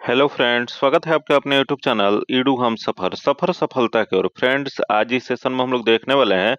Hello friends, स्वागत है आपका अपने यूट्यूब चैनल ईडू हम सफर सफर सफलता की ओर। फ्रेंड्स, आज इस सेशन में हम लोग देखने वाले हैं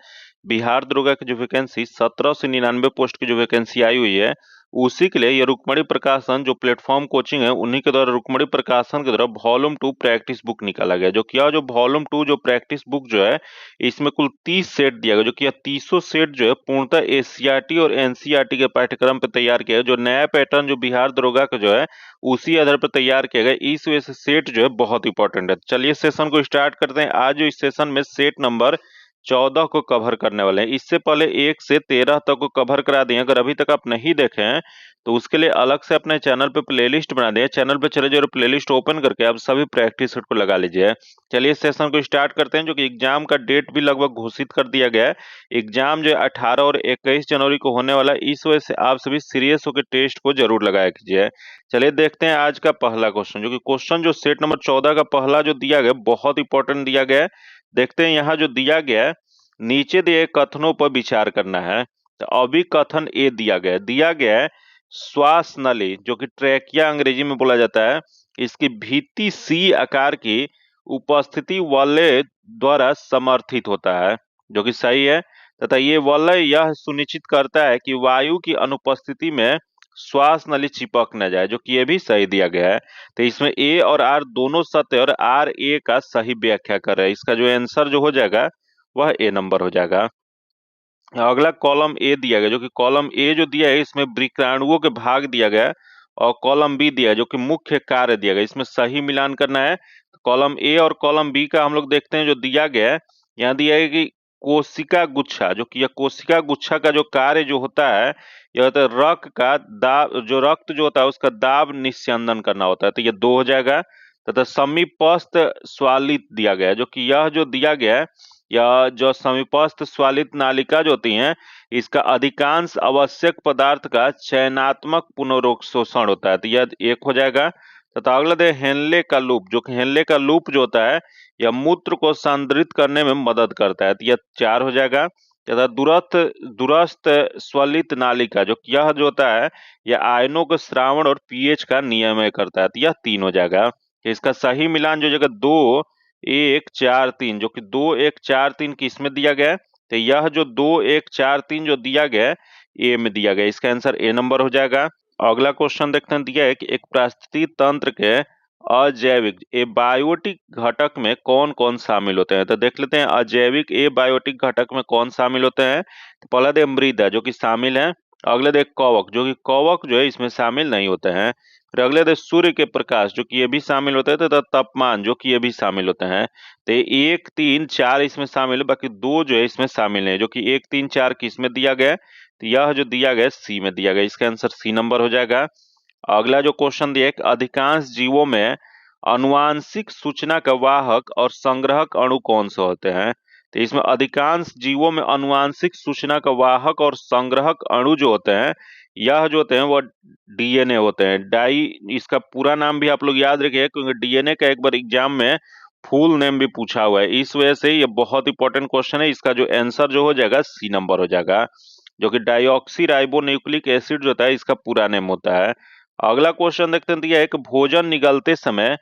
बिहार दरोगा की जो वैकेंसी 1799 पोस्ट की जो वैकेंसी आई हुई है, उसी के लिए ये रुक्मणी प्रकाशन जो प्लेटफॉर्म कोचिंग है उन्हीं के द्वारा रुक्मणी प्रकाशन के द्वारा वॉल्यूम 2 प्रैक्टिस बुक निकाला गया। जो कि यह जो वॉल्यूम 2 जो प्रैक्टिस बुक जो है, इसमें कुल 30 सेट दिया गया। जो कि यह 30 सेट जो है पूर्णतः एससीईआरटी और एनसीईआरटी के पाठ्यक्रम पर तैयार किया है। जो नया पैटर्न जो बिहार दरोगा का जो है उसी आधार पर तैयार किया गया। इस वजह से सेट जो है बहुत इंपॉर्टेंट है। चलिए सेशन को स्टार्ट करते हैं। आज जो इस सेशन में सेट नंबर 14 को कवर करने वाले हैं। इससे पहले 1 से 13 तक को कवर करा दिए। अगर अभी तक आप नहीं देखे हैं तो उसके लिए अलग से अपने चैनल पे प्लेलिस्ट बना दिए। चैनल पे चले जाइए और प्लेलिस्ट ओपन करके आप सभी प्रैक्टिस सेट को लगा लीजिए। चलिए सेशन को स्टार्ट करते हैं। जो कि एग्जाम का डेट भी लगभग घोषित कर दिया गया है। एग्जाम जो है 18 और 21 जनवरी को होने वाला है। इस वजह से आप सभी सीरियस होकर टेस्ट को जरूर लगाया कीजिए। चलिए देखते हैं आज का पहला क्वेश्चन। जो कि क्वेश्चन जो सेट नंबर 14 का पहला जो दिया गया बहुत इंपॉर्टेंट दिया गया है। देखते हैं यहाँ जो दिया गया है, नीचे दिए कथनों पर विचार करना है। तो अभी कथन ए दिया गया है श्वास नली जो कि ट्रैकिया अंग्रेजी में बोला जाता है, इसकी भित्ति सी आकार की उपस्थिति वलय द्वारा समर्थित होता है, जो कि सही है। तथा ये वलय यह सुनिश्चित करता है कि वायु की अनुपस्थिति में श्वास नली चिपक न जाए, जो कि ये भी सही दिया गया है। तो इसमें ए और आर दोनों सत्य और आर ए का सही व्याख्या कर रहा है। इसका जो आंसर जो हो जाएगा वह ए नंबर हो जाएगा। अगला कॉलम ए दिया गया। जो कि कॉलम ए जो दिया है इसमें वृक्काणुओं के भाग दिया गया है। और कॉलम बी दिया है जो कि मुख्य कार्य दिया गया। इसमें सही मिलान करना है। कॉलम ए और कॉलम बी का हम लोग देखते हैं। जो दिया गया है, यहाँ दिया है कि कोशिका गुच्छा, जो कि यह कोशिका गुच्छा का जो कार्य जो होता है, यह होता है रक्त का दाब, जो रक्त जो होता है उसका दाब निस्यंदन करना होता है। तो यह 2 हो जाएगा। तथा समीपस्थ स्वालित दिया गया है। जो कि यह जो दिया गया है, या जो समीपस्थ स्वालित नालिका जो होती हैं, इसका अधिकांश आवश्यक पदार्थ का चयनात्मक पुनरोत्शोषण होता है। तो यह 1 हो जाएगा। तथा अगला दे हेनले का लूप। जो कि हेनले का लूप जो होता है यह मूत्र को संदृढ़ करने में मदद करता है। तो यह 4 हो जाएगा। तथा दूरस्थ स्वलित नालिका, जो कि यह जो होता है यह आयनों के श्रावण और पीएच का नियमन करता है। तो यह 3 हो जाएगा। तो इसका सही मिलान जो जगह 2 1 4 3, जो कि 2 1 4 3 किस में दिया गया है? तो यह जो 2 1 4 3 जो दिया गया है ए में दिया गया। इसका आंसर ए नंबर हो जाएगा। अगला क्वेश्चन देखते हैं। दिया है कि एक पारिस्थितिकी तंत्र के अजैविक एबायोटिक घटक में कौन कौन शामिल होते हैं। तो देख लेते हैं अजैविक एबायोटिक घटक में कौन शामिल होते हैं। तो पहला दे मृदा जो कि शामिल है। अगले दे कवक, जो कि कवक जो है इसमें शामिल नहीं होते हैं। फिर अगले दे सूर्य के प्रकाश, जो कि ये भी शामिल होते हैं। तथा तापमान, जो कि ये भी शामिल होते हैं। तो 1 3 4 इसमें शामिल है, बाकी 2 जो है इसमें शामिल है। जो कि 1 3 4 किस में दिया गया है? तो यह जो दिया गया सी में दिया गया। इसका आंसर सी नंबर हो जाएगा। अगला जो क्वेश्चन दिया है कि अधिकांश जीवों में आनुवांशिक सूचना का वाहक और संग्राहक अणु कौन से होते हैं। तो इसमें अधिकांश जीवों में आनुवांशिक सूचना का वाहक और संग्राहक अणु जो होते हैं, यह जो होते हैं वो डीएनए होते हैं। डाई, इसका पूरा नाम भी आप लोग याद रखिए, क्योंकि डीएनए का एक बार एग्जाम में फुल नेम भी पूछा हुआ है। इस वजह से ये बहुत इंपॉर्टेंट क्वेश्चन है। इसका जो आंसर जो हो जाएगा सी नंबर हो जाएगा। जो कि डाइऑक्सी राइबो न्यूक्लिक एसिड जो होता है इसका पूरा नेम होता है। अगला क्वेश्चन देखते हैं। दिया है कि भोजन निगलते समय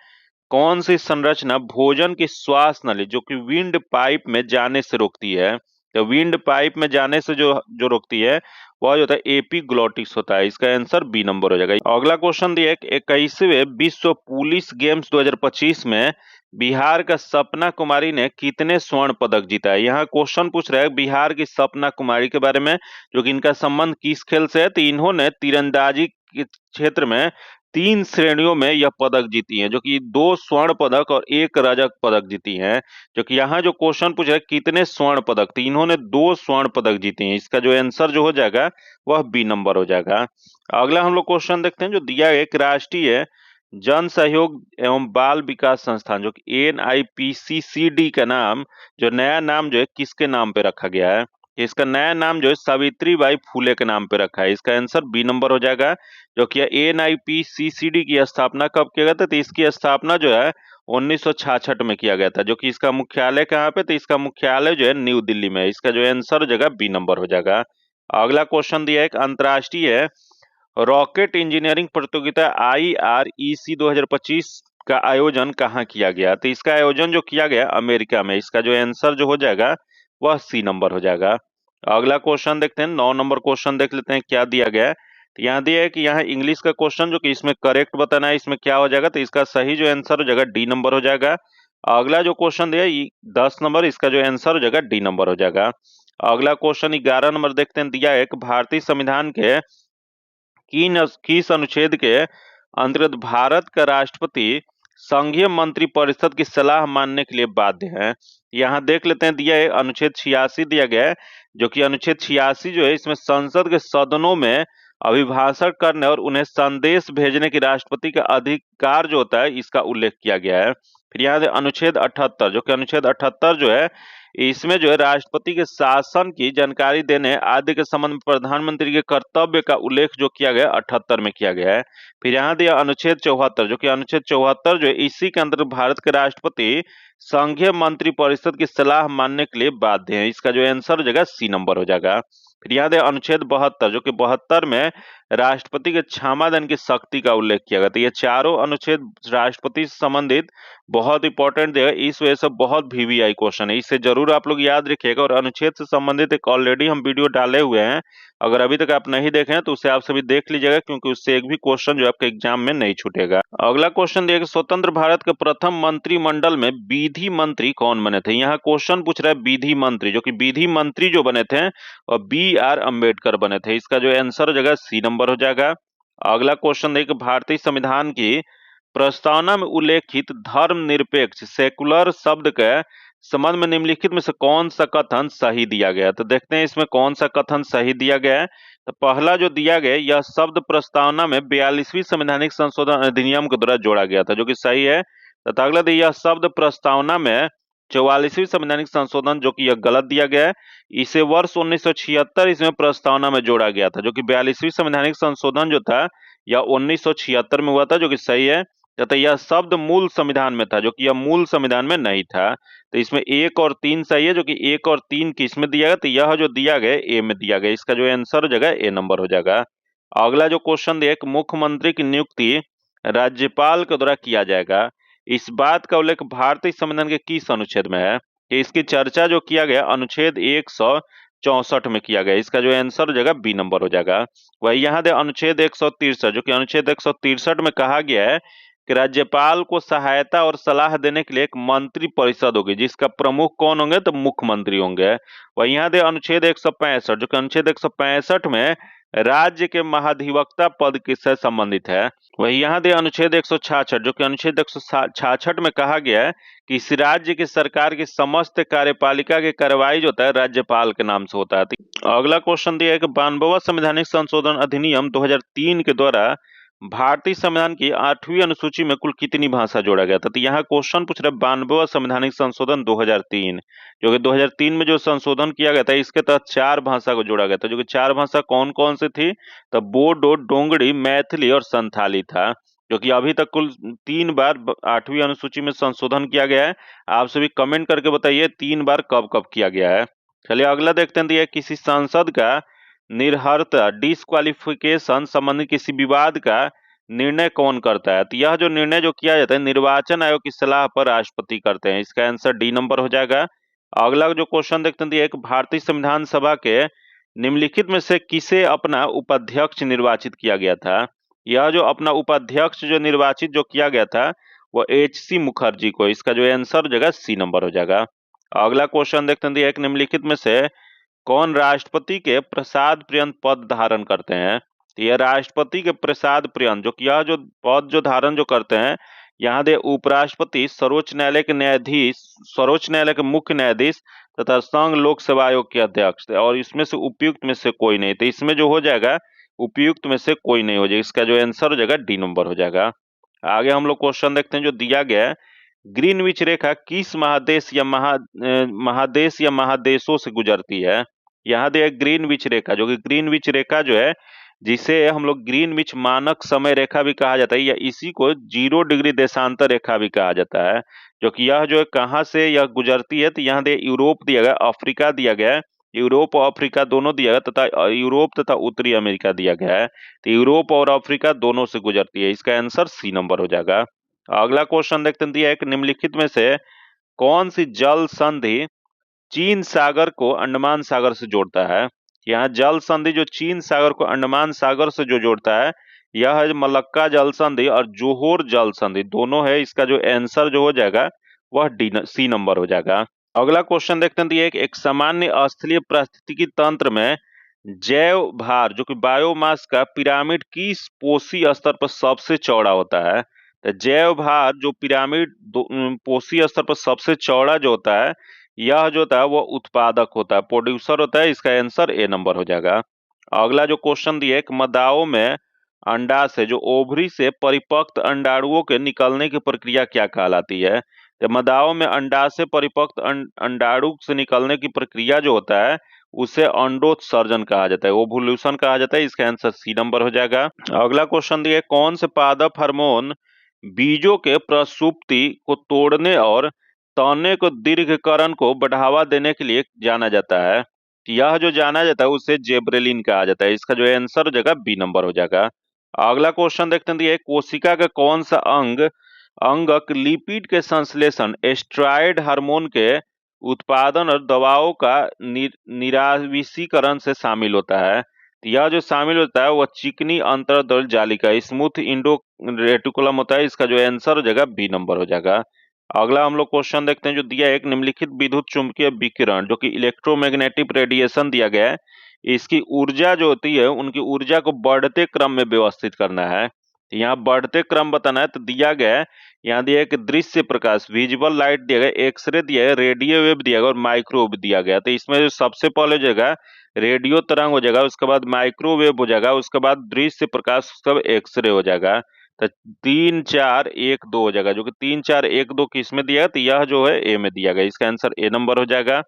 कौन सी संरचना भोजन की श्वास नली जो कि विंड पाइप में जाने से रोकती है। तो विंड पाइप में जाने से जो जो रोकती है वह जो होता है एपिग्लोटिस होता है। इसका आंसर बी नंबर हो जाएगा। अगला क्वेश्चन दिया है कि 21वें विश्व पुलिस गेम्स 2025 में बिहार का सपना कुमारी ने कितने स्वर्ण पदक जीता है। यहाँ क्वेश्चन पूछ रहा है बिहार की सपना कुमारी के बारे में, जो कि इनका संबंध किस खेल से है। तो इन्होंने तीरंदाजी के क्षेत्र में 3 श्रेणियों में यह पदक जीती हैं, जो कि 2 स्वर्ण पदक और 1 रजत पदक जीती हैं। जो कि यहाँ जो क्वेश्चन पूछ रहा है कितने स्वर्ण पदक, तो इन्होंने 2 स्वर्ण पदक जीते हैं। इसका जो आंसर जो हो जाएगा वह बी नंबर हो जाएगा। अगला हम लोग क्वेश्चन देखते हैं। जो दिया है एक राष्ट्रीय जन सहयोग एवं बाल विकास संस्थान, जो कि NIPCCD का नाम, जो नया नाम जो है किसके नाम पे रखा गया है। इसका नया नाम जो है सावित्रीबाई फूले के नाम पे रखा है। इसका आंसर बी नंबर हो जाएगा। जो कि NIPCCD की स्थापना कब किया गया था। तो इसकी स्थापना जो है 1966 में किया गया था। जो कि इसका मुख्यालय कहाँ पे, तो इसका मुख्यालय जो है न्यू दिल्ली में है। इसका जो आंसर हो जाएगा बी नंबर हो जाएगा। अगला क्वेश्चन दिया है एक अंतर्राष्ट्रीय रॉकेट इंजीनियरिंग प्रतियोगिता IREC 2025 का आयोजन कहाँ किया गया? तो इसका आयोजन जो किया गया अमेरिका में। इसका जो आंसर जो हो जाएगा वह सी नंबर हो जाएगा। अगला क्वेश्चन देखते हैं, 9 नंबर क्वेश्चन देख लेते हैं क्या दिया गया है। तो यहाँ दिया है कि यहाँ इंग्लिश का क्वेश्चन जो कि इसमें करेक्ट बताना है, इसमें क्या हो जाएगा, तो इसका सही जो आंसर हो जाएगा डी नंबर हो जाएगा। अगला जो क्वेश्चन दिया है 10 नंबर, इसका जो आंसर हो जाएगा डी नंबर हो जाएगा। अगला क्वेश्चन 11 नंबर देखते हैं, दिया है कि भारतीय संविधान के किस अनुच्छेद के अंतर्गत भारत का राष्ट्रपति संघीय मंत्री परिषद की सलाह मानने के लिए बाध्य है। यहाँ देख लेते हैं, दिया है अनुच्छेद 86 दिया गया है, जो कि अनुच्छेद 86 जो है इसमें संसद के सदनों में अभिभाषण करने और उन्हें संदेश भेजने की राष्ट्रपति का अधिकार जो होता है इसका उल्लेख किया गया है। फिर यहाँ अनुच्छेद 78, जो कि अनुच्छेद 78 जो है इसमें जो है राष्ट्रपति के शासन की जानकारी देने आदि के संबंध में प्रधानमंत्री के कर्तव्य का उल्लेख जो किया गया 78 में किया गया है। फिर यहाँ दिया अनुच्छेद 74, जो कि अनुच्छेद 74 जो है इसी के अंतर्गत भारत के राष्ट्रपति संघीय मंत्री परिषद की सलाह मानने के लिए बाध्य है। इसका जो आंसर हो जाएगा सी नंबर हो जाएगा। फिर याद है अनुच्छेद 72, जो कि 72 में राष्ट्रपति के क्षमादान की शक्ति का उल्लेख किया गया। तो ये चारों अनुच्छेद राष्ट्रपति से संबंधित बहुत इंपॉर्टेंट है, इस वजह से बहुत VVI क्वेश्चन है, इसे जरूर आप लोग याद रखिएगा। और अनुच्छेद से संबंधित एक ऑलरेडी हम वीडियो डाले हुए हैं, अगर अभी तक आप नहीं देखे हैं तो उसे आप सभी देख लीजिएगा, क्योंकि उससे एक भी क्वेश्चन जो आपके एग्जाम में नहीं छूटेगा। अगला क्वेश्चन दिया, स्वतंत्र भारत के प्रथम मंत्रिमंडल में विधि मंत्री कौन बने थे? यहाँ क्वेश्चन पूछ रहा है विधि मंत्री, जो कि विधि मंत्री जो बने थे और BR अम्बेडकर बने थे। इसका जो आंसर हो जाएगा सी नंबर हो जाएगा। अगला क्वेश्चन देखिए, भारतीय संविधान की प्रस्तावना में उल्लेखित धर्मनिरपेक्ष सेकुलर शब्द के संबंध में निम्नलिखित में से कौन सा कथन सही दिया गया? तो देखते हैं इसमें कौन सा कथन सही दिया गया है। तो पहला जो दिया गया, यह शब्द प्रस्तावना में 42वीं संवैधानिक संशोधन अधिनियम के द्वारा जोड़ा गया था, जो कि सही है। तथा अगला दिया, यह शब्द प्रस्तावना में 44वीं संवैधानिक संशोधन, जो कि यह गलत दिया गया है। इसे वर्ष 1976 इसमें प्रस्तावना में जोड़ा गया था, जो कि 42वीं संवैधानिक संशोधन जो था यह 1976 में हुआ था, जो कि सही है। तथा यह शब्द मूल संविधान में था, जो कि यह मूल संविधान में नहीं था। तो इसमें 1 और 3 सही है, जो कि 1 और 3 किस में दिया गया? तो यह जो दिया गया ए में दिया गया। इसका जो आंसर हो जाएगा ए नंबर हो जाएगा। अगला जो क्वेश्चन दिया, मुख्यमंत्री की नियुक्ति राज्यपाल के द्वारा किया जाएगा, इस बात का उल्लेख भारतीय संविधान के किस अनुच्छेद में है? कि इसकी चर्चा जो किया गया अनुच्छेद 164 में किया गया। इसका जो आंसर हो जाएगा बी नंबर हो जाएगा। वही यहाँ दे अनुच्छेद 163, जो कि अनुच्छेद 163 में कहा गया है कि राज्यपाल को सहायता और सलाह देने के लिए एक मंत्री परिषद होगी, जिसका प्रमुख कौन होंगे? तो मुख्यमंत्री होंगे। वही यहाँ दे अनुच्छेद 165, जो कि अनुच्छेद 165 में राज्य के महाधिवक्ता पद से संबंधित है। वही यहाँ दे अनुच्छेद 166, जो कि अनुच्छेद 166 में कहा गया है कि इस राज्य की सरकार की समस्त कार्यपालिका की कार्रवाई जो होता है राज्यपाल के नाम से होता है। अगला क्वेश्चन दिया है कि 92वां संवैधानिक संशोधन अधिनियम 2003 के द्वारा भारतीय संविधान की 8वीं अनुसूची में कुल कितनी भाषा जोड़ा गया था? तो यहाँ क्वेश्चन पूछ रहा है 92वां संवैधानिक संशोधन 2003, जो कि 2003 में जो संशोधन किया गया था इसके तहत 4 भाषा को जोड़ा गया था, जो कि 4 भाषा कौन कौन सी थी? तो बोडो, डोंगरी, मैथिली और संथाली था, जो कि अभी तक कुल 3 बार 8वीं अनुसूची में संशोधन किया गया है। आप सभी कमेंट करके बताइए 3 बार कब कब किया गया है। चलिए अगला देखते हैं, दिया किसी सांसद का निर्हरता डिस्क्वालिफिकेशन संबंधी किसी विवाद का निर्णय कौन करता है? तो यह जो निर्णय जो किया जाता है निर्वाचन आयोग की सलाह पर राष्ट्रपति करते हैं। इसका आंसर डी नंबर हो जाएगा। अगला जो क्वेश्चन देखते हैं, एक भारतीय संविधान सभा के निम्नलिखित में से किसे अपना उपाध्यक्ष निर्वाचित किया गया था? यह जो अपना उपाध्यक्ष जो निर्वाचित जो किया गया था वो HC मुखर्जी को। इसका जो आंसर हो जाएगा सी नंबर हो जाएगा। अगला क्वेश्चन देखते हैं, एक निम्नलिखित में से कौन राष्ट्रपति के प्रसाद पर्यंत पद धारण करते हैं? तो यह राष्ट्रपति के प्रसाद पर्यंत जो यह जो पद जो धारण जो करते हैं, यहाँ दे उपराष्ट्रपति, सर्वोच्च न्यायालय के न्यायाधीश, सर्वोच्च न्यायालय के मुख्य न्यायाधीश तथा संघ लोक सेवा आयोग के अध्यक्ष, और इसमें से उपयुक्त में से कोई नहीं। तो इसमें जो हो जाएगा उपयुक्त में से कोई नहीं हो जाएगा। इसका जो आंसर हो जाएगा डी नंबर हो जाएगा। आगे हम लोग क्वेश्चन देखते हैं जो दिया गया है, ग्रीनविच रेखा किस महादेश या महादेशों से गुजरती है? यहाँ दे ग्रीनविच रेखा, जो कि ग्रीनविच रेखा जो है जिसे हम लोग ग्रीनविच मानक समय रेखा भी कहा जाता है, या इसी को 0 डिग्री देशांतर रेखा भी कहा जाता है, जो कि यह जो है कहाँ से यह गुजरती है? तो यहाँ दे यूरोप दिया गया, अफ्रीका दिया गया है, यूरोप और अफ्रीका दोनों दिया गया तथा यूरोप तथा उत्तरी अमेरिका दिया गया है। तो यूरोप और अफ्रीका दोनों से गुजरती है, इसका आंसर सी नंबर हो जाएगा। अगला क्वेश्चन देखते हैं, दिया है कि निम्नलिखित में से कौन सी जल संधि चीन सागर को अंडमान सागर से जोड़ता है। यहाँ जल संधि जो चीन सागर को अंडमान सागर से जो जोड़ता है, यह है मलक्का जल संधि और जोहोर जल संधि दोनों है। इसका जो आंसर जो हो जाएगा वह सी नंबर हो जाएगा। अगला क्वेश्चन देखते हैं, एक सामान्य स्थलीय पारिस्थितिकी तंत्र में जैव भार जो कि बायोमास का पिरामिड किस पोषी स्तर पर सबसे चौड़ा होता है। तो जैव भार जो पिरामिड पोषी स्तर पर सबसे चौड़ा जो होता है, यह जो होता है वो उत्पादक होता है, प्रोड्यूसर होता है। इसका आंसर ए नंबर हो जाएगा। अगला जो क्वेश्चन दिया है, मदाओं में अंडा से जो ओवरी से परिपक्व अंडाणुओं के निकलने की प्रक्रिया क्या कहलाती है। तो मदाओं में अंडा से परिपक्व अंडाणु से निकलने की प्रक्रिया जो होता है उसे अंडोत्सर्जन कहा जाता है, ओवुलेशन कहा जाता है। इसका आंसर सी नंबर हो जाएगा। अगला क्वेश्चन दिया है, कौन से पादप हार्मोन बीजों के प्रसुप्ति को तोड़ने और तने को दीर्घकरण को बढ़ावा देने के लिए जाना जाता है। यह जो जाना जाता है उसे जेब्रेलिन कहा जाता है। इसका जो आंसर हो जाएगा बी नंबर हो जाएगा। अगला क्वेश्चन देखते हैं, दिया कोशिका का कौन सा अंगक लिपिड के संश्लेषण, एस्ट्राइड हार्मोन के उत्पादन और दवाओं का निरावीसीकरण से शामिल होता है। यह जो शामिल होता है वह चिकनी अंतर्दल जालिका स्मूथ इंडो रेटिकुलम होता है। इसका जो आंसर हो जाएगा बी नंबर हो जाएगा। अगला हम लोग क्वेश्चन देखते हैं, जो दिया है एक निम्नलिखित विद्युत चुंबकीय विकिरण जो कि इलेक्ट्रोमैग्नेटिक रेडिएशन दिया गया है, इसकी ऊर्जा जो होती है उनकी ऊर्जा को बढ़ते क्रम में व्यवस्थित करना है। यहाँ बढ़ते क्रम बताना है, तो दिया गया है, यहाँ दिया है कि दृश्य प्रकाश विजिबल लाइट दिया गया, एक्सरे दिया है, रेडियो वेव दिया गया और माइक्रोवेव दिया गया। तो इसमें जो सबसे पहले जगह रेडियो तरंग हो जाएगा, उसके बाद माइक्रोवेव हो जाएगा, उसके बाद दृश्य प्रकाश, उसके बाद एक्सरे हो जाएगा। तो 3 4 1 2 हो जाएगा, जो कि 3 4 1 2 किस में दिया है, तो यह जो है ए में दिया गया। इसका आंसर ए नंबर हो जाएगा।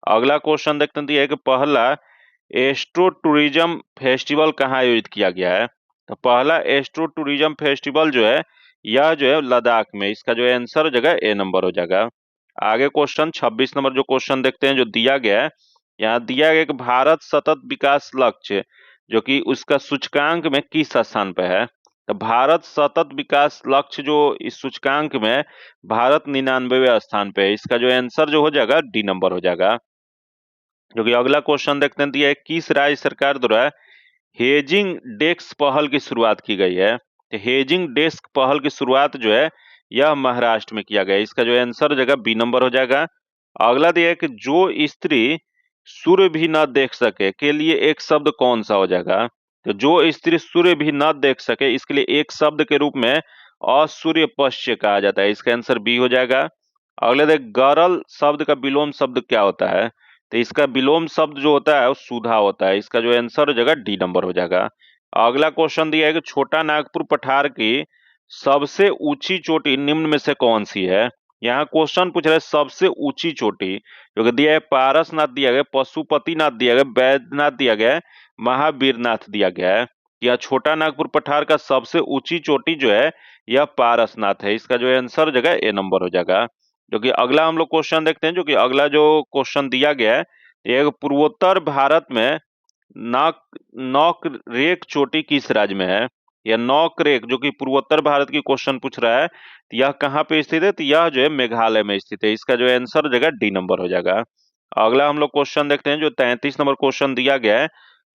अगला क्वेश्चन देखते हैं, दिया है कि पहला एस्ट्रो टूरिज्म फेस्टिवल कहाँ आयोजित किया गया है। तो पहला एस्ट्रो टूरिज्म फेस्टिवल जो है यह जो है लद्दाख में। इसका जो आंसर हो जाएगा ए नंबर हो जाएगा। आगे क्वेश्चन 26 नंबर जो क्वेश्चन देखते हैं, जो दिया गया है, यहाँ दिया गया कि भारत सतत विकास लक्ष्य जो कि उसका सूचकांक में किस स्थान पे है। तो भारत सतत विकास लक्ष्य जो इस सूचकांक में भारत 99वें स्थान पे है। इसका जो आंसर जो हो जाएगा डी नंबर हो जाएगा। जो कि अगला क्वेश्चन देखते हैं, दिया है किस राज्य सरकार द्वारा हेजिंग डेस्क पहल की शुरुआत की गई है। तो हेजिंग डेस्क पहल की शुरुआत जो है यह महाराष्ट्र में किया गया है। इसका जो आंसर हो जाएगा बी नंबर हो जाएगा। अगला दिया है कि जो स्त्री सूर्य भी न देख सके के लिए एक शब्द कौन सा हो जाएगा। तो जो स्त्री सूर्य भी न देख सके इसके लिए एक शब्द के रूप में असूर्य पश्य कहा जाता है। इसका आंसर बी हो जाएगा। अगले देख गरल शब्द का विलोम शब्द क्या होता है। तो इसका विलोम शब्द जो होता है वो सुधा होता है। इसका जो आंसर हो जाएगा डी नंबर हो जाएगा। अगला क्वेश्चन दिया है कि छोटा नागपुर पठार की सबसे ऊंची चोटी निम्न में से कौन सी है। यहाँ क्वेश्चन पूछ रहा है सबसे ऊंची चोटी, जो कि दिया है पारसनाथ दिया गया, पशुपतिनाथ दिया गया, बैद्यनाथ दिया गया है, महावीरनाथ दिया गया है। यह छोटा नागपुर पठार का सबसे ऊंची चोटी जो है यह पारसनाथ है। इसका जो आंसर हो जाएगा ए नंबर हो जाएगा। जो कि अगला हम लोग क्वेश्चन देखते हैं, जो कि अगला जो क्वेश्चन दिया गया है, यह पूर्वोत्तर भारत में नॉक नॉक रेक चोटी किस राज्य में है। यह नॉक रेक जो कि पूर्वोत्तर भारत की क्वेश्चन पूछ रहा है, तो यह कहाँ पे स्थित है, तो यह जो है मेघालय में स्थित है। इसका जो आंसर हो जाएगा डी नंबर हो जाएगा। अगला हम लोग क्वेश्चन देखते हैं, जो 33 नंबर क्वेश्चन दिया गया है,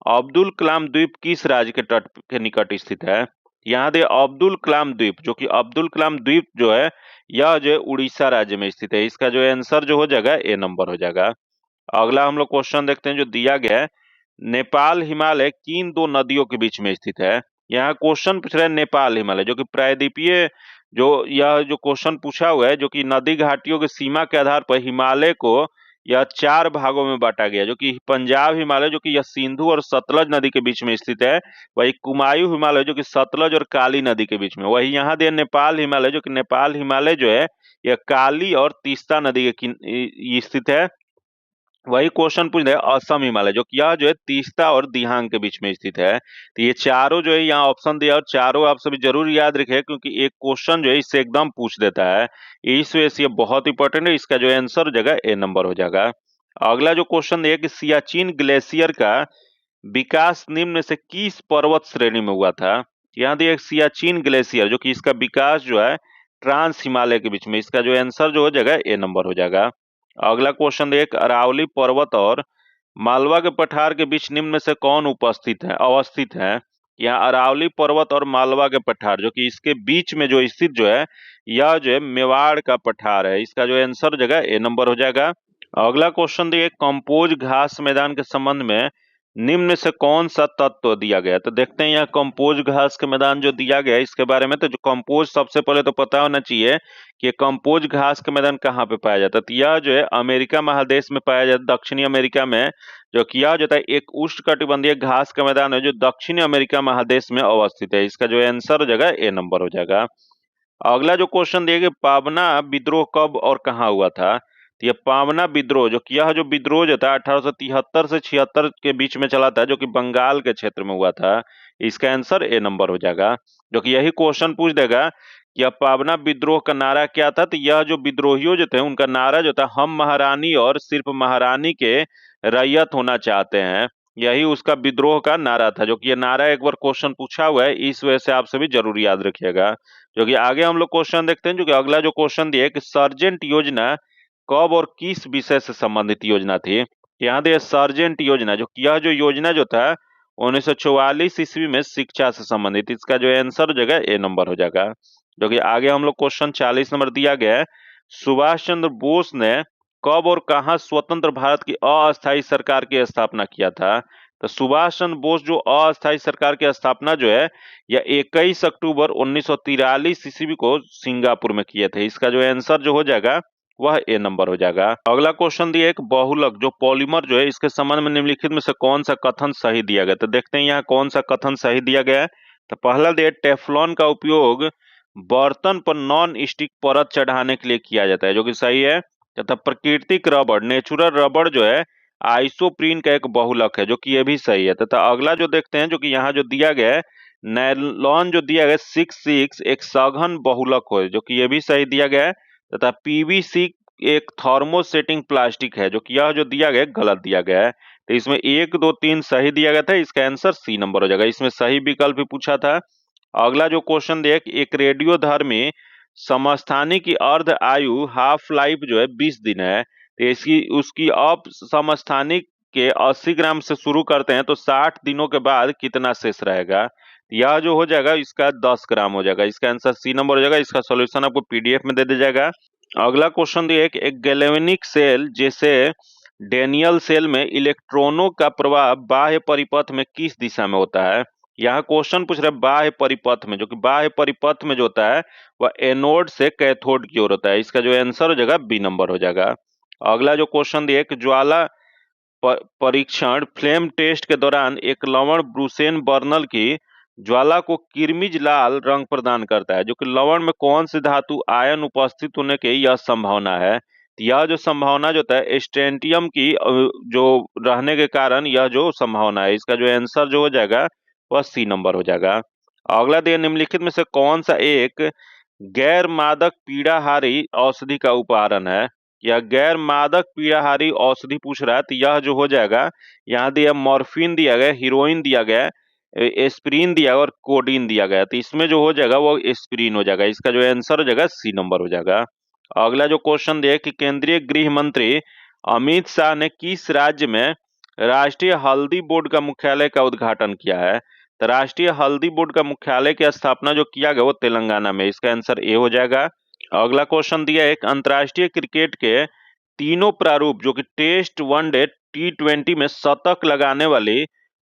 अब्दुल कलाम द्वीप किस राज्य के तट के निकट स्थित है। यहाँ दे अब्दुल कलाम द्वीप, जो कि अब्दुल कलाम द्वीप जो है यह जो है उड़ीसा राज्य में स्थित है। इसका जो आंसर जो हो जाएगा ए नंबर हो जाएगा। अगला हम लोग क्वेश्चन देखते हैं, जो दिया गया है, नेपाल हिमालय किन दो नदियों के बीच में स्थित है। यहाँ क्वेश्चन पूछ रहा है नेपाल हिमालय, जो कि प्रायद्वीपीय जो यह जो क्वेश्चन पूछा हुआ है, जो कि नदी घाटियों की सीमा के आधार पर हिमालय को यह 4 भागों में बांटा गया, जो कि पंजाब हिमालय जो कि यह सिंधु और सतलज नदी के बीच में स्थित है, वही कुमायूं हिमालय जो कि सतलज और काली नदी के बीच में, वही यहाँ दिया नेपाल हिमालय, जो कि नेपाल हिमालय जो है यह काली और तीस्ता नदी के स्थित है। वही क्वेश्चन पूछ रहे हैं असम हिमालय, जो कि यह जो है तीस्ता और दिहांग के बीच में स्थित है। तो ये चारों जो है यहाँ ऑप्शन दिया, और चारों आप सभी जरूर याद रखें, क्योंकि एक क्वेश्चन जो है इससे एकदम पूछ देता है, इस वजह से ये बहुत इंपॉर्टेंट है। इसका जो आंसर हो जाएगा ए नंबर हो जाएगा। अगला जो क्वेश्चन है कि सियाचिन ग्लेशियर का विकास निम्न से किस पर्वत श्रेणी में हुआ था। यहाँ दिया सियाचिन ग्लेशियर जो कि इसका विकास जो है ट्रांस हिमालय के बीच में, इसका जो आंसर जो हो जाएगा ए नंबर हो जाएगा। अगला क्वेश्चन एक अरावली पर्वत और मालवा के पठार के बीच निम्न में से कौन अवस्थित है। यहाँ अरावली पर्वत और मालवा के पठार जो कि इसके बीच में जो स्थित जो है यह जो है मेवाड़ का पठार है, इसका जो आंसर हो जाएगा ए नंबर हो जाएगा। अगला क्वेश्चन देखिए कंपोज घास मैदान के संबंध में निम्न में से कौन सा तत्व दिया गया है? तो देखते हैं यहाँ कंपोज घास के मैदान जो दिया गया है इसके बारे में। तो जो कंपोज सबसे पहले तो पता होना चाहिए कि कंपोज घास के मैदान कहाँ पे पाया जाता है। तो यह जो है अमेरिका महादेश में पाया जाता है, दक्षिणी अमेरिका में जो किया जाता है एक उष्णकटिबंधीय घास का मैदान है जो दक्षिणी अमेरिका महादेश में अवस्थित है, इसका जो आंसर हो जाएगा ए नंबर हो जाएगा। अगला जो क्वेश्चन दिया गया पावना विद्रोह कब और कहाँ हुआ था। तो यह पावना विद्रोह जो कि यह जो विद्रोह जो था 1873 से 76 के बीच में चला था जो कि बंगाल के क्षेत्र में हुआ था, इसका आंसर ए नंबर हो जाएगा। जो कि यही क्वेश्चन पूछ देगा कि यह पावना विद्रोह का नारा क्या था। तो यह जो विद्रोहियों जो थे उनका नारा जो था हम महारानी और सिर्फ महारानी के रैयत होना चाहते हैं, यही उसका विद्रोह का नारा था। जो कि यह नारा एक बार क्वेश्चन पूछा हुआ है, इस वजह से आप सभी जरूर याद रखिएगा। जो कि आगे हम लोग क्वेश्चन देखते हैं जो कि अगला जो क्वेश्चन दिया है कि सर्जेंट योजना कब और किस विषय से संबंधित योजना थी। यहाँ दिया सर्जेंट योजना जो कि यह जो योजना जो था 1944 ईस्वी में शिक्षा से संबंधित, इसका जो आंसर हो जाएगा ए नंबर हो जाएगा। जो कि आगे हम लोग क्वेश्चन 40 नंबर दिया गया है सुभाष चंद्र बोस ने कब और कहां स्वतंत्र भारत की अस्थायी सरकार की स्थापना किया था। तो सुभाष चंद्र बोस जो अस्थायी सरकार की स्थापना जो है यह 21 अक्टूबर 1943 ईस्वी को सिंगापुर में किए थे, इसका जो आंसर जो हो जाएगा वह ए नंबर हो जाएगा। अगला क्वेश्चन दिया एक बहुलक जो पॉलीमर जो है इसके संबंध में निम्नलिखित में से कौन सा कथन सही दिया गया। तो देखते हैं यहाँ कौन सा कथन सही दिया गया है। तो पहला दिया टेफ्लॉन का उपयोग बर्तन पर नॉन स्टिक परत चढ़ाने के लिए किया जाता है, जो कि सही है। तथा प्राकृतिक रबड़ नेचुरल रबड़ जो है आइसोप्रीन का एक बहुलक है, जो कि ये भी सही है। तथा अगला जो देखते हैं जो कि यहाँ जो दिया गया है नायलॉन जो दिया गया 66 एक सघन बहुलक हो, जो कि ये भी सही दिया गया है। तथा पीवीसी एक थर्मोसेटिंग प्लास्टिक है, जो कि यह जो दिया गया है गलत दिया गया है। तो इसमें 1 2 3 सही दिया गया था, इसका आंसर सी नंबर हो जाएगा, इसमें सही विकल्प भी पूछा था। अगला जो क्वेश्चन दिया कि एक रेडियोधर्मी समस्थानिक की अर्ध आयु हाफ लाइफ जो है 20 दिन है, तो इसकी उसकी अप समस्थानिक के 80 ग्राम से शुरू करते हैं तो 60 दिनों के बाद कितना शेष रहेगा। यह जो हो जाएगा इसका 10 ग्राम हो जाएगा, इसका आंसर सी नंबर हो जाएगा। इसका सॉल्यूशन आपको पीडीएफ में दे दिया जाएगा। अगला क्वेश्चन दिया कि एक गैल्वेनिक सेल जैसे डेनियल सेल में इलेक्ट्रॉनों का प्रवाह बाह्य परिपथ में किस दिशा में होता है। यहाँ क्वेश्चन पूछ रहा है बाह्य परिपथ में, जो कि बाह्य परिपथ में जो होता है वह एनोड से कैथोड की ओर होता है, इसका जो आंसर हो जाएगा बी नंबर हो जाएगा। अगला जो क्वेश्चन दिया कि ज्वाला परीक्षण फ्लेम टेस्ट के दौरान एक लवण ब्रूसेन बर्नल की ज्वाला को किरमिज लाल रंग प्रदान करता है, जो कि लवण में कौन सी धातु आयन उपस्थित होने की यह संभावना है। तो यह जो संभावना जो है स्ट्रेंटियम की जो रहने के कारण यह जो संभावना है, इसका जो आंसर जो हो जाएगा वह सी नंबर हो जाएगा। अगला दिया निम्नलिखित में से कौन सा एक गैर मादक पीड़ाहारी औषधि का उपहारण है। या गैर मादक पीड़ाहारी औषधि पूछ रहा है, तो यह जो हो जाएगा यहाँ दिया मॉर्फिन दिया गया, हीरोइन दिया गया, एस्प्रिन दिया और कोडीन दिया गया, तो इसमें जो हो जाएगा वो एस्प्रिन हो जाएगा, इसका जो आंसर हो जाएगा सी नंबर हो जाएगा। अगला जो क्वेश्चन दिया कि केंद्रीय गृह मंत्री अमित शाह ने किस राज्य में राष्ट्रीय हल्दी बोर्ड का मुख्यालय का उद्घाटन किया है। तो राष्ट्रीय हल्दी बोर्ड का मुख्यालय की स्थापना जो किया गया वो तेलंगाना में, इसका आंसर ए हो जाएगा। अगला क्वेश्चन दिया एक अंतर्राष्ट्रीय क्रिकेट के तीनों प्रारूप जो कि टेस्ट वनडे T20 में शतक लगाने वाली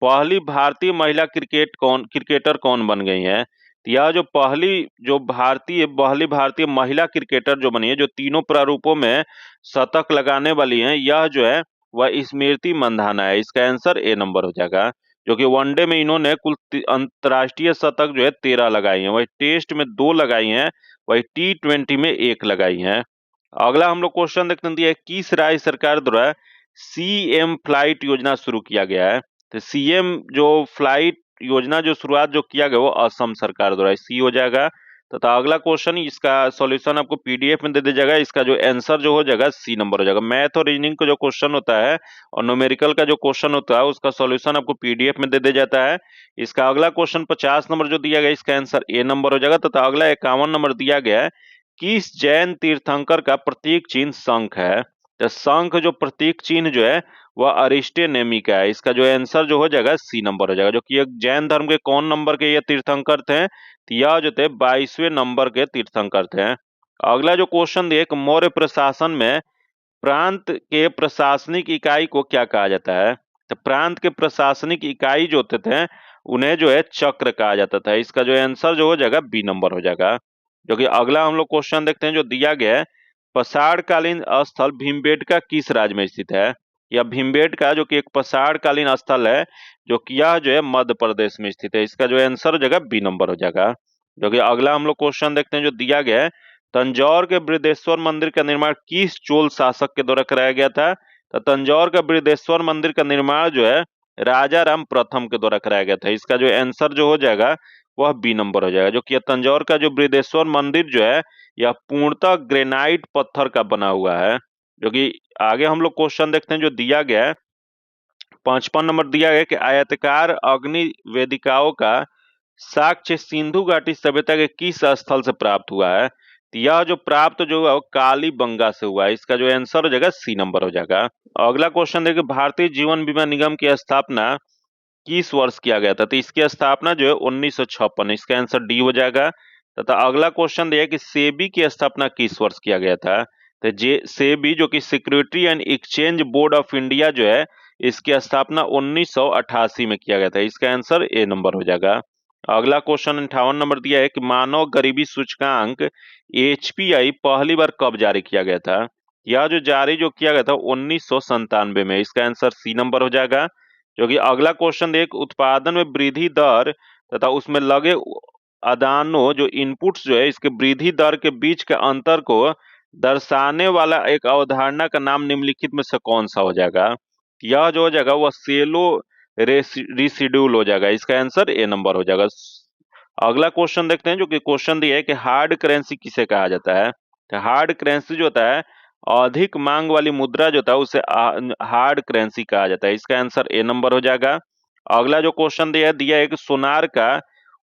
पहली भारतीय महिला क्रिकेटर कौन बन गई है। तो यह जो पहली भारतीय महिला क्रिकेटर जो बनी है जो तीनों प्रारूपों में शतक लगाने वाली है, यह जो है वह स्मृति मंधाना है, इसका आंसर ए नंबर हो जाएगा। जो कि वनडे में इन्होंने कुल अंतर्राष्ट्रीय शतक जो है 13 लगाई है, वही टेस्ट में 2 लगाई हैं, वही T20 में 1 लगाई हैं। अगला हम लोग क्वेश्चन देखते हैं किस राज्य सरकार द्वारा सीएम फ्लाइट योजना शुरू किया गया है। तो सीएम जो फ्लाइट योजना जो शुरुआत जो किया गया वो असम सरकार द्वारा, सी हो जाएगा। तथा अगला क्वेश्चन, इसका सॉल्यूशन आपको पीडीएफ में दे दिया जाएगा। इसका जो आंसर जो हो जाएगा सी नंबर हो जाएगा। मैथ और रीजनिंग का जो क्वेश्चन होता है और न्यूमेरिकल का जो क्वेश्चन होता है उसका सॉल्यूशन आपको पीडीएफ में दे दिया जाता है। इसका अगला क्वेश्चन 50 नंबर जो दिया गया, इसका आंसर ए नंबर हो जाएगा। तथा अगला 51 नंबर दिया गया है, किस जैन तीर्थंकर का प्रतीक चिन्ह शंख है। तो शंख जो प्रतीक चिन्ह जो है वह अरिष्टे नेमी का है। इसका जो आंसर जो हो जाएगा सी नंबर हो जाएगा। जो कि एक जैन धर्म के कौन नंबर के ये तीर्थंकर थे, तो यह जो थे 22वें नंबर के तीर्थंकर थे। अगला जो क्वेश्चन दिया, मौर्य प्रशासन में प्रांत के प्रशासनिक इकाई को क्या कहा जाता है। तो प्रांत के प्रशासनिक इकाई जो होते थे उन्हें जो है चक्र कहा जाता था। इसका जो आंसर जो हो जाएगा बी नंबर हो जाएगा। जो कि अगला हम लोग क्वेश्चन देखते हैं जो दिया गया है, पसाड़कालीन स्थल भीमबेटका किस राज्य में स्थित है। यह भीमबेटका जो कि एक पसाड़कालीन स्थल है, जो कि यह जो है मध्य प्रदेश में स्थित है। इसका जो आंसर हो जाएगा बी नंबर हो जाएगा। जो कि अगला हम लोग क्वेश्चन देखते हैं जो दिया गया है, तंजौर के बृहदेश्वर मंदिर का निर्माण किस चोल शासक के द्वारा कराया गया था। तो तंजौर का बृहदेश्वर मंदिर का निर्माण जो है राजा राम प्रथम के द्वारा कराया गया था। इसका जो आंसर जो हो जाएगा वह बी नंबर हो जाएगा। जो कि तंजौर का जो बृहदेश्वर मंदिर जो है यह पूर्णतः ग्रेनाइट पत्थर का बना हुआ है। जो कि आगे हम लोग क्वेश्चन देखते हैं जो दिया गया है, 55 नंबर दिया गया कि आयताकार अग्नि वेदिकाओं का साक्ष्य सिंधु घाटी सभ्यता के किस स्थल से प्राप्त हुआ है। तो यह जो प्राप्त जो हुआ वो कालीबंगा से हुआ है। इसका जो आंसर हो जाएगा सी नंबर हो जाएगा। अगला क्वेश्चन देखिए, भारतीय जीवन बीमा निगम की स्थापना किस वर्ष किया गया था। तो इसकी स्थापना जो है 1956, इसका आंसर डी हो जाएगा। तथा अगला क्वेश्चन दिया है कि सेबी की स्थापना किस वर्ष किया गया था। तो सेबी जो कि security and exchange board of India जो है, इसकी स्थापना 1988 में किया गया था। इसका आंसर ए नंबर हो जाएगा। अगला क्वेश्चन 58 नंबर दिया है कि मानव गरीबी सूचकांक एचपीआई पहली बार कब जारी किया गया था। यह जो जारी जो किया गया था 1997 में। इसका आंसर सी नंबर हो जाएगा। जो कि अगला क्वेश्चन एक उत्पादन में वृद्धि दर तथा उसमें लगे आदानों जो इनपुट्स जो है इसके वृद्धि दर के बीच के अंतर को दर्शाने वाला एक अवधारणा का नाम निम्नलिखित में से कौन सा हो जाएगा। यह जो हो जाएगा वह सेलो रिसिड्यूल हो जाएगा। इसका आंसर ए नंबर हो जाएगा। अगला क्वेश्चन देखते हैं जो कि क्वेश्चन दिया है कि हार्ड करेंसी किसे कहा जाता है। तो हार्ड करेंसी जो होता है, अधिक मांग वाली मुद्रा जो होता है उसे हार्ड करेंसी कहा जाता है। इसका आंसर ए नंबर हो जाएगा। अगला जो क्वेश्चन दिया है कि सोनार का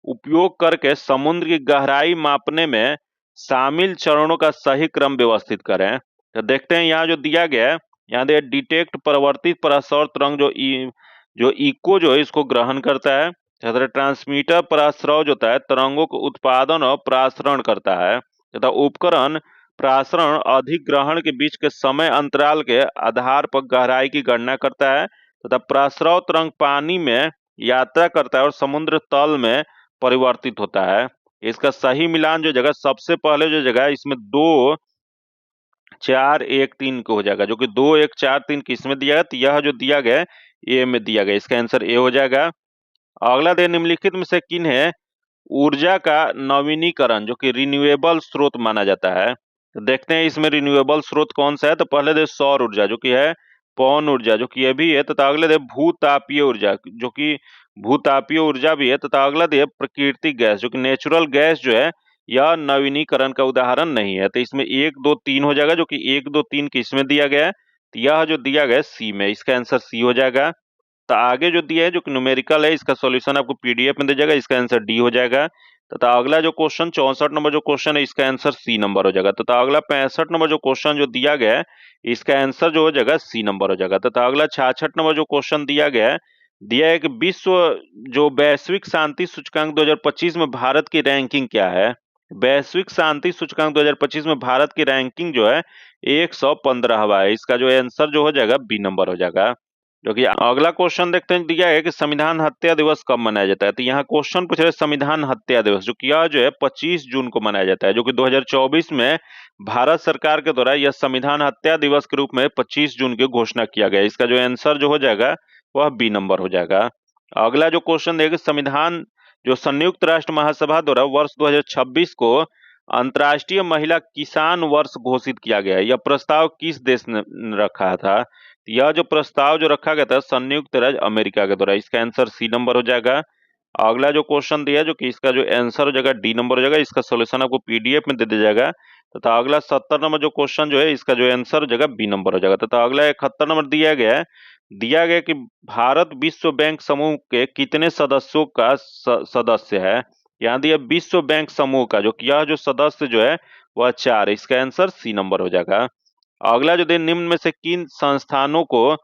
उपयोग करके समुद्र की गहराई मापने में शामिल चरणों का सही क्रम व्यवस्थित करें। तो देखते हैं यहाँ जो दिया गया है, यहाँ दिया डिटेक्ट परिवर्तित परासौर तरंग जो इको जो है इसको ग्रहण करता है। तथा ट्रांसमीटर पराश्रव जो होता है तरंगों को उत्पादन और प्रसारण करता है। तथा उपकरण प्रसारण अधिग्रहण के बीच के समय अंतराल के आधार पर गहराई की गणना करता है। तथा प्रस्रव तरंग पानी में यात्रा करता है और समुद्र तल में परिवर्तित होता है। इसका सही मिलान जो जगह सबसे पहले जो जगह है इसमें 2 4 1 3 को हो जाएगा। जो कि 2 1 4 3 किस में दिया गया, तो यह जो दिया गया ए में दिया गया। इसका आंसर ए हो जाएगा। अगला दे निम्नलिखित में से किन है ऊर्जा का नवीनीकरण जो कि रिन्यूएबल स्रोत माना जाता है। तो देखते हैं इसमें रिन्यूएबल स्रोत कौन सा है। तो पहले दे सौर ऊर्जा जो कि है, पवन ऊर्जा जो कि ये भी है, तथा अगले दे भूतापीय ऊर्जा जो कि भूतापीय ऊर्जा भी है। तथा अगला दे प्राकृतिक गैस जो कि नेचुरल गैस जो है, यह नवीनीकरण का उदाहरण नहीं है। तो इसमें 1 2 3 हो जाएगा। जो कि 1 2 3 किस में दिया गया है, तो यह जो दिया गया है सी में। इसका आंसर सी हो जाएगा। तो आगे जो दिया है जो कि न्यूमेरिकल है, इसका सॉल्यूशन आपको पीडीएफ में दे जाएगा। इसका आंसर डी हो जाएगा। तथा अगला जो क्वेश्चन 64 नंबर जो क्वेश्चन है, इसका आंसर सी नंबर हो जाएगा। तथा अगला 65 नंबर जो क्वेश्चन जो दिया गया है, इसका आंसर जो हो जाएगा सी नंबर हो जाएगा। तथा अगला 66 नंबर जो क्वेश्चन दिया है कि विश्व जो वैश्विक शांति सूचकांक 2025 में भारत की रैंकिंग क्या है। वैश्विक शांति सूचकांक 2025 में भारत की रैंकिंग जो है 115 है। इसका जो आंसर जो हो जाएगा बी नंबर हो जाएगा। जो कि अगला क्वेश्चन देखते हैं दिया है कि संविधान हत्या दिवस कब मनाया जाता है। तो यहाँ क्वेश्चन पूछ रहे हैं संविधान हत्या दिवस जो कि यह जो है 25 जून को मनाया जाता है। जो कि 2024 में भारत सरकार के द्वारा यह संविधान हत्या दिवस के रूप में 25 जून की घोषणा किया गया। इसका जो आंसर जो हो जाएगा वह बी नंबर हो जाएगा। अगला जो क्वेश्चन देगा, संविधान जो संयुक्त राष्ट्र महासभा द्वारा वर्ष 2026 को अंतर्राष्ट्रीय महिला किसान वर्ष घोषित किया गया है, यह प्रस्ताव किस देश ने रखा था। यह जो प्रस्ताव जो रखा गया था संयुक्त राज्य अमेरिका के द्वारा। इसका आंसर सी नंबर हो जाएगा। अगला जो क्वेश्चन दिया है जो कि इसका जो आंसर हो जाएगा डी नंबर हो जाएगा, इसका सोल्यूशन आपको पीडीएफ में दे दिया जाएगा। तथा अगला 70 नंबर जो क्वेश्चन जो है इसका जो आंसर हो जाएगा बी नंबर हो जाएगा। तथा अगला 71 नंबर दिया गया कि भारत विश्व बैंक समूह के कितने सदस्यों का सदस्य है। यहाँ दिया विश्व बैंक समूह का जो यह जो सदस्य जो है वह 4, इसका आंसर सी नंबर हो जाएगा। अगला जो निम्न में से किन संस्थानों को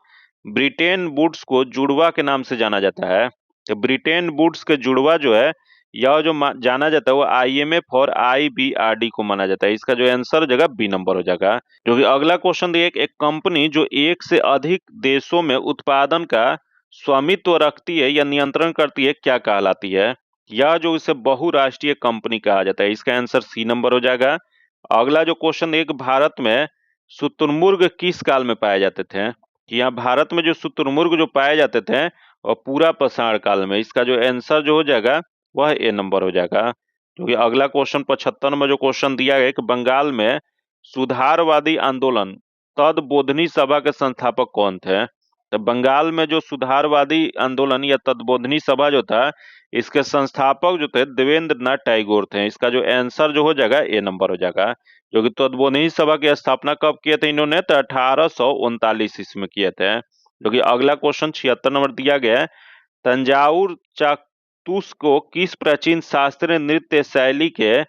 ब्रिटेन वुड्स को जुड़वा के नाम से जाना जाता है। तो ब्रिटेन वुड्स के जुड़वा जो है यह जो जाना जाता है वो आईएमएफ और आईबीआरडी को माना जाता है, इसका जो आंसर हो जाएगा बी नंबर हो जाएगा। जो कि अगला क्वेश्चन दिया एक कंपनी जो एक से अधिक देशों में उत्पादन का स्वामित्व रखती है या नियंत्रण करती है क्या कहलाती है। यह जो इसे बहुराष्ट्रीय कंपनी कहा जाता है, इसका आंसर सी नंबर हो जाएगा। अगला जो क्वेश्चन एक भारत में शुतुरमुर्ग किस काल में पाए जाते थे। कि यहाँ भारत में जो शुतुरमुर्ग जो पाए जाते थे और पूरा पाषाण काल में, इसका जो आंसर जो हो जाएगा वह ए नंबर हो जाएगा। क्योंकि अगला क्वेश्चन 75 में जो क्वेश्चन दिया गया कि बंगाल में सुधारवादी आंदोलन तदबोधनी सभा के संस्थापक कौन थे। तो बंगाल में जो सुधारवादी आंदोलन या तदबोधनी सभा जो था इसके संस्थापक जो थे देवेंद्र नाथ टैगोर थे, इसका जो आंसर जो हो जाएगा ए नंबर हो जाएगा। जो कि तदबोधनी सभा की स्थापना कब किए थे इन्होंने, तो 1839 ईस्वी में किए थे। जो कि अगला क्वेश्चन 76 नंबर दिया गया है तंजावुर चातुस को किस प्राचीन शास्त्रीय नृत्य शैली के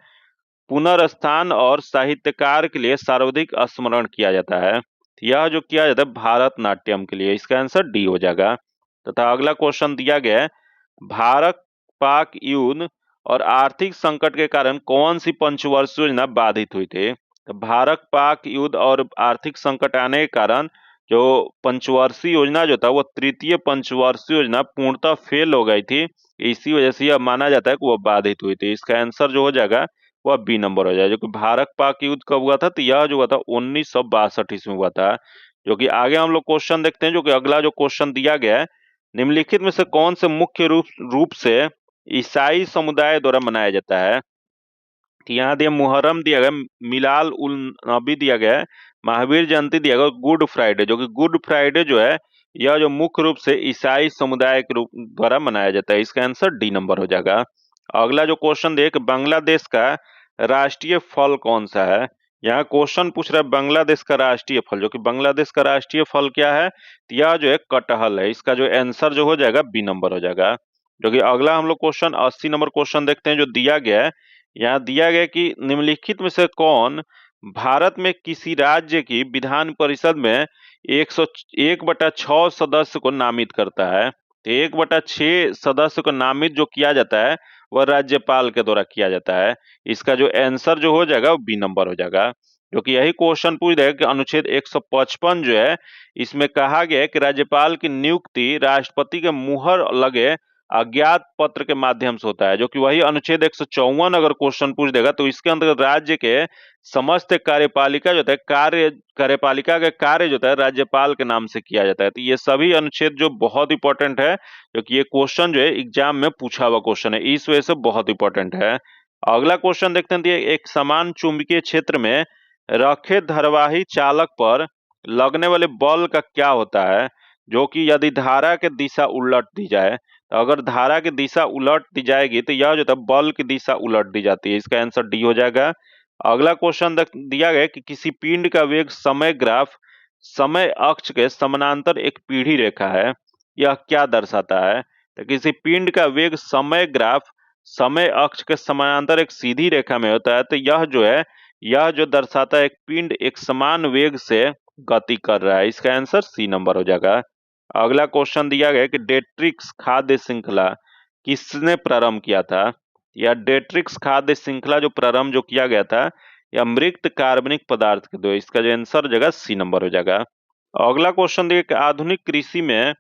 पुनर्स्थान और साहित्यकार के लिए सर्वाधिक स्मरण किया जाता है। यह जो किया जाता है भारतनाट्यम के लिए, इसका आंसर डी हो जाएगा। तथा अगला क्वेश्चन दिया गया है भारत पाक युद्ध और आर्थिक संकट के कारण कौन सी पंचवर्षीय योजना बाधित हुई थी। तो भारत पाक युद्ध और आर्थिक संकट आने के कारण जो पंचवर्षीय योजना जो था वो तृतीय पंचवर्षीय योजना पूर्णतः फेल हो गई थी, इसी वजह से यह माना जाता है कि वह बाधित हुई थी। इसका आंसर जो हो जाएगा वह बी नंबर हो जाएगा। जो कि भारत पाक युद्ध कब हुआ था, तो यह जो हुआ था 1962 ईस्वी में हुआ था। जो कि आगे हम लोग क्वेश्चन देखते हैं। जो कि अगला जो क्वेश्चन दिया गया है निम्नलिखित में से कौन से मुख्य रूप से ईसाई समुदाय द्वारा मनाया जाता है। कि यहाँ दिया मुहर्रम दिया गया, मिलाल उल नबी दिया गया है, महावीर जयंती दिया गया, गुड फ्राइडे। जो कि गुड फ्राइडे जो है यह जो मुख्य रूप से ईसाई समुदाय के रूप द्वारा मनाया जाता है, इसका आंसर डी नंबर हो जाएगा। अगला जो क्वेश्चन देख बांग्लादेश का राष्ट्रीय फल कौन सा है। यहाँ क्वेश्चन पूछ रहा है बांग्लादेश का राष्ट्रीय फल। जो कि बांग्लादेश का राष्ट्रीय फल क्या है, तो यह जो है कटहल है, इसका जो आंसर जो हो जाएगा बी नंबर हो जाएगा। जो कि अगला हम लोग क्वेश्चन 80 नंबर क्वेश्चन देखते हैं जो दिया गया है। यहाँ दिया गया कि निम्नलिखित में से कौन भारत में किसी राज्य की विधान परिषद में 101/6 सदस्य को नामित करता है। तो 1/6 सदस्य को नामित जो किया जाता है वह राज्यपाल के द्वारा किया जाता है, इसका जो आंसर जो हो जाएगा वो बी नंबर हो जाएगा। जो कि यही क्वेश्चन पूछ देगा कि अनुच्छेद 155 जो है इसमें कहा गया है कि राज्यपाल की नियुक्ति राष्ट्रपति के मुहर लगे अज्ञात पत्र के माध्यम से होता है। जो कि वही अनुच्छेद 154 अगर क्वेश्चन पूछ देगा तो इसके अंतर्गत राज्य के समस्त कार्यपालिका जो है कार्यपालिका का कार्य जो है राज्यपाल के नाम से किया जाता है। तो ये सभी अनुच्छेद जो बहुत इंपॉर्टेंट है, क्योंकि ये क्वेश्चन जो है एग्जाम में पूछा हुआ क्वेश्चन है, इस वजह से बहुत इंपॉर्टेंट है। अगला क्वेश्चन देखते हैं। एक समान चुंबकीय क्षेत्र में रखे धारावाही चालक पर लगने वाले बल का क्या होता है। जो कि यदि धारा की दिशा उलट दी जाए, तो अगर धारा की दिशा उलट दी जाएगी तो यह जो है बल की दिशा उलट दी जाती है, इसका आंसर डी हो जाएगा। अगला क्वेश्चन दिया गया कि किसी पिंड का वेग समय ग्राफ समय अक्ष के समानांतर एक पीढ़ी रेखा है, यह क्या दर्शाता है। तो किसी पिंड का वेग समय ग्राफ समय अक्ष के समानांतर एक सीधी रेखा में होता है, तो यह जो दर्शाता है एक पिंड एक समान वेग से गति कर रहा है, इसका आंसर सी नंबर हो जाएगा। अगला क्वेश्चन दिया गया कि डेट्रिक्स खाद्य श्रृंखला किसने प्रारंभ किया था। या डेट्रिक्स खाद्य श्रृंखला जो प्रारंभ जो किया गया था या मृत कार्बनिक पदार्थ के दो, इसका जो आंसर हो जाएगा सी नंबर हो जाएगा। अगला क्वेश्चन दिया कि आधुनिक कृषि में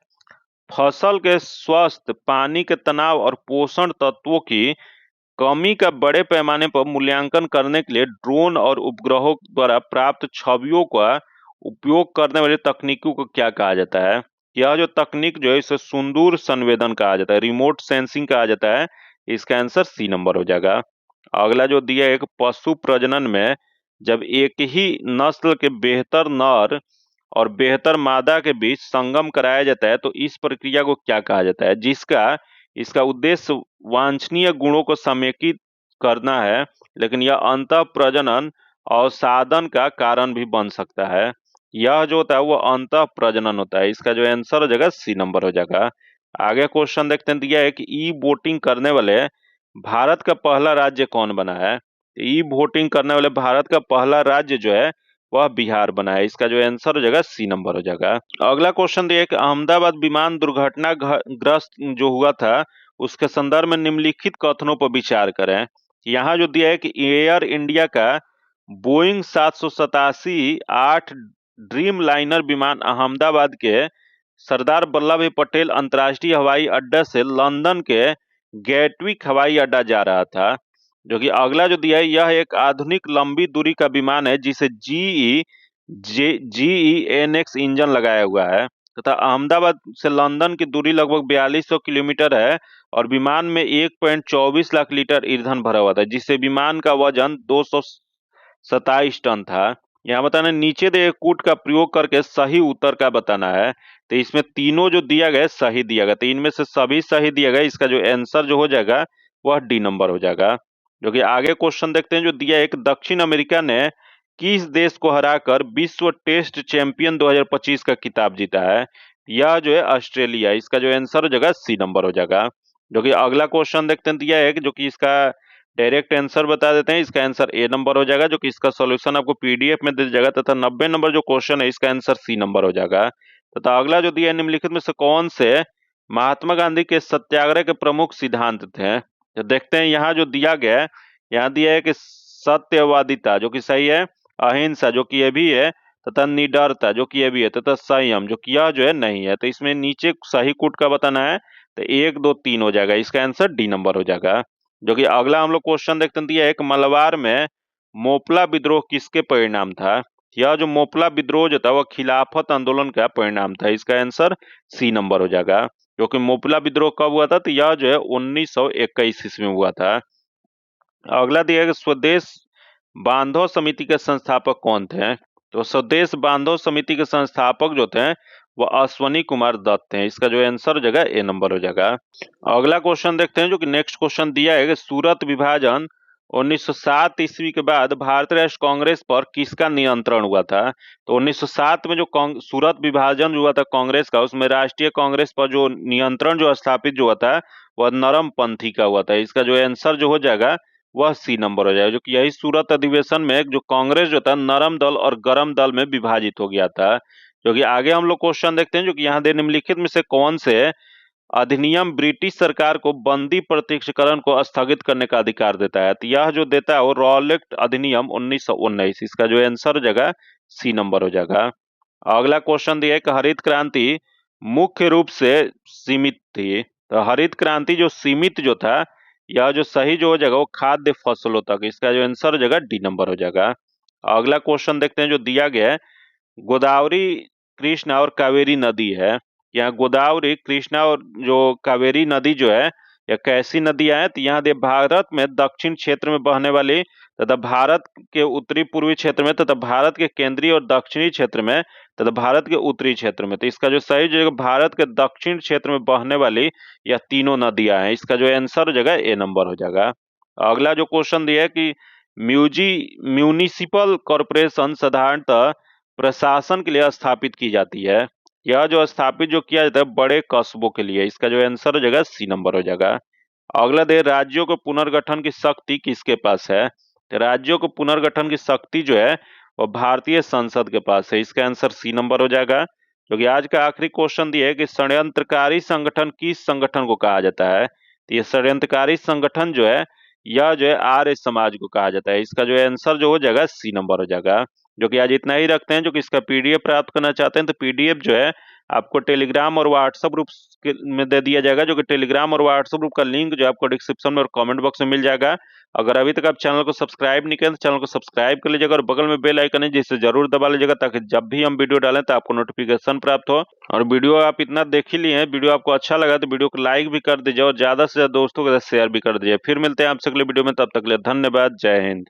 फसल के स्वास्थ्य पानी के तनाव और पोषण तत्वों की कमी का बड़े पैमाने पर मूल्यांकन करने के लिए ड्रोन और उपग्रहों द्वारा प्राप्त छवियों का उपयोग करने वाली तकनीकों को क्या कहा जाता है। यह जो तकनीक जो है इसे सुदूर संवेदन कहा जाता है, रिमोट सेंसिंग कहा जाता है, इसका आंसर सी नंबर हो जाएगा। अगला जो दिया है एक पशु प्रजनन में जब एक ही नस्ल के बेहतर नर और बेहतर मादा के बीच संगम कराया जाता है तो इस प्रक्रिया को क्या कहा जाता है, जिसका इसका उद्देश्य वांछनीय गुणों को समेकित करना है, लेकिन यह अंतः प्रजनन अवसादन का कारण भी बन सकता है। यह जो होता है वो अंतः प्रजनन होता है। इसका जो आंसर हो जाएगा सी नंबर हो जाएगा। आगे क्वेश्चन देखते हैं, दिया है कि ई वोटिंग करने वाले भारत का पहला राज्य कौन बना है। ई वोटिंग करने वाले भारत का पहला राज्य जो है वह बिहार बना है। इसका जो आंसर हो जाएगा सी नंबर हो जाएगा। अगला क्वेश्चन दिया है कि अहमदाबाद विमान दुर्घटना ग्रस्त जो हुआ था उसके संदर्भ में निम्नलिखित कथनों पर विचार करें। यहाँ जो दिया है कि एयर इंडिया का बोइंग 787-8 ड्रीम लाइनर विमान अहमदाबाद के सरदार वल्लभ भाई पटेल अंतर्राष्ट्रीय हवाई अड्डा से लंदन के गैटविक हवाई अड्डा जा रहा था। जो कि अगला जो दिया है, यह एक आधुनिक लंबी दूरी का विमान है जिसे GE-NX इंजन लगाया हुआ है तथा अहमदाबाद से लंदन की दूरी लगभग 4200 किलोमीटर है और विमान में 1.24 लाख लीटर ईंधन भरा हुआ था, जिससे विमान का वजन 227 टन था। यहाँ बताना नीचे दिए कूट का प्रयोग करके सही उत्तर का बताना है। तो इसमें तीनों जो दिया गया सही दिया गया, तो इनमें से सभी सही दिया गया। इसका जो आंसर जो हो जाएगा वह डी नंबर हो जाएगा। जो कि आगे क्वेश्चन देखते हैं, जो दिया है, एक दक्षिण अमेरिका ने किस देश को हराकर विश्व टेस्ट चैंपियन 2025 का खिताब जीता है। यह जो है ऑस्ट्रेलिया। इसका जो आंसर हो जाएगा सी नंबर हो जाएगा। जो कि अगला क्वेश्चन देखते हैं, दिया है कि जो कि इसका डायरेक्ट आंसर बता देते हैं। इसका आंसर ए नंबर हो जाएगा, जो कि इसका सॉल्यूशन आपको पीडीएफ में दे जाएगा तथा 90 नंबर जो क्वेश्चन है इसका आंसर सी नंबर हो जाएगा। तथा अगला जो दिया है, निम्नलिखित में से कौन से महात्मा गांधी के सत्याग्रह के प्रमुख सिद्धांत थे। तो देखते हैं यहाँ जो दिया गया है, यहाँ दिया है कि सत्यवादिता जो कि सही है, अहिंसा जो कि ये भी है, तथा निडरता जो कि ये भी है, तथा संयम जो कि यह जो है नहीं है। तो इसमें नीचे सही कूट का बताना है, तो 1 2 3 हो जाएगा। इसका आंसर डी नंबर हो जाएगा। जो कि अगला हम लोग क्वेश्चन देखते हैं, दिया है, एक मलबार में मोपला विद्रोह किसके परिणाम था। यह जो मोपला विद्रोह जो था वह खिलाफत आंदोलन का परिणाम था। इसका आंसर सी नंबर हो जाएगा। क्योंकि मोपला विद्रोह कब हुआ था, तो यह जो है 1921 ईस्वी में हुआ था। अगला दिया है, स्वदेश बांधव समिति के संस्थापक कौन थे। तो स्वदेश बांधव समिति के संस्थापक जो थे वो अश्वनी कुमार दत्त हैं। इसका जो आंसर हो जाएगा ए नंबर हो जाएगा। अगला क्वेश्चन देखते हैं, जो कि नेक्स्ट क्वेश्चन दिया है कि सूरत विभाजन 1907 ईस्वी के बाद भारतीय राष्ट्रीय कांग्रेस पर किसका नियंत्रण हुआ था। तो 1907 में जो सूरत विभाजन हुआ था कांग्रेस का, उसमें राष्ट्रीय कांग्रेस पर जो नियंत्रण जो स्थापित जो हुआ था वह नरम पंथी का हुआ था। इसका जो आंसर जो हो जाएगा वह सी नंबर हो जाएगा। जो कि यही सूरत अधिवेशन में जो कांग्रेस जो था नरम दल और गरम दल में विभाजित हो गया था। जो कि आगे हम लोग क्वेश्चन देखते हैं, जो कि यहाँ दे निम्नलिखित में से कौन से अधिनियम ब्रिटिश सरकार को बंदी प्रत्यक्षीकरण को स्थगित करने का अधिकार देता है। तो यह जो देता है वो रॉलेट अधिनियम 1919। इसका जो आंसर हो जाएगा सी नंबर हो जाएगा। अगला क्वेश्चन दिया है कि हरित क्रांति मुख्य रूप से सीमित थी। तो हरित क्रांति जो सीमित जो था, यह जो सही जो हो जाएगा वो खाद्य फसलों तक। इसका जो आंसर हो जाएगा डी नंबर हो जाएगा। अगला क्वेश्चन देखते हैं, जो दिया गया है, गोदावरी कृष्णा और कावेरी नदी है। यहाँ गोदावरी कृष्णा और जो कावेरी नदी जो है यह कैसी नदियां हैं। तो यहाँ दे भारत में दक्षिण क्षेत्र में बहने वाली तथा भारत के उत्तरी पूर्वी क्षेत्र में तथा भारत के केंद्रीय और दक्षिणी क्षेत्र में तथा भारत के उत्तरी क्षेत्र में। तो इसका जो सही जगह भारत के दक्षिण क्षेत्र में बहने वाली यह तीनों नदियां हैं। इसका जो आंसर हो जाएगा ए नंबर हो जाएगा। अगला जो क्वेश्चन दिया है कि म्यूनिसिपल कॉरपोरेशन साधारणतः प्रशासन के लिए स्थापित की जाती है। यह जो स्थापित जो किया जाता है बड़े कस्बों के लिए। इसका जो आंसर हो जाएगा सी नंबर हो जाएगा। अगला दे राज्यों को पुनर्गठन की शक्ति किसके पास है। तो राज्यों को पुनर्गठन की शक्ति जो है वो भारतीय संसद के पास है। इसका आंसर सी नंबर हो जाएगा। क्योंकि आज का आखिरी क्वेश्चन दिया है कि षड्यंत्रकारी संगठन किस संगठन को कहा जाता है। तो ये षड्यंत्रकारी संगठन जो है यह जो है आर्य समाज को कहा जाता है। इसका जो आंसर जो हो जाएगा सी नंबर हो जाएगा। जो कि आज इतना ही रखते हैं। जो कि इसका पीडीएफ प्राप्त करना चाहते हैं तो पीडीएफ जो है आपको टेलीग्राम और व्हाट्सएप ग्रुप में दे दिया जाएगा। जो कि टेलीग्राम और व्हाट्सएप ग्रुप का लिंक जो आपको डिस्क्रिप्शन में और कमेंट बॉक्स में मिल जाएगा। अगर अभी तक आप चैनल को सब्सक्राइब नहीं करें तो चैनल को सब्सक्राइब कर लीजिएगा और बगल में बेल आइकन है जिसे जरूर दबा लीजिएगा, ताकि जब भी हम वीडियो डालें तो आपको नोटिफिकेशन प्राप्त हो। और वीडियो आप इतना देख ही लिए हैं, वीडियो आपको अच्छा लगा तो वीडियो को लाइक भी कर दीजिए और ज्यादा से ज्यादा दोस्तों के साथ शेयर भी कर दीजिए। फिर मिलते हैं आपसे अगले वीडियो में, तब तक के लिए धन्यवाद। जय हिंद।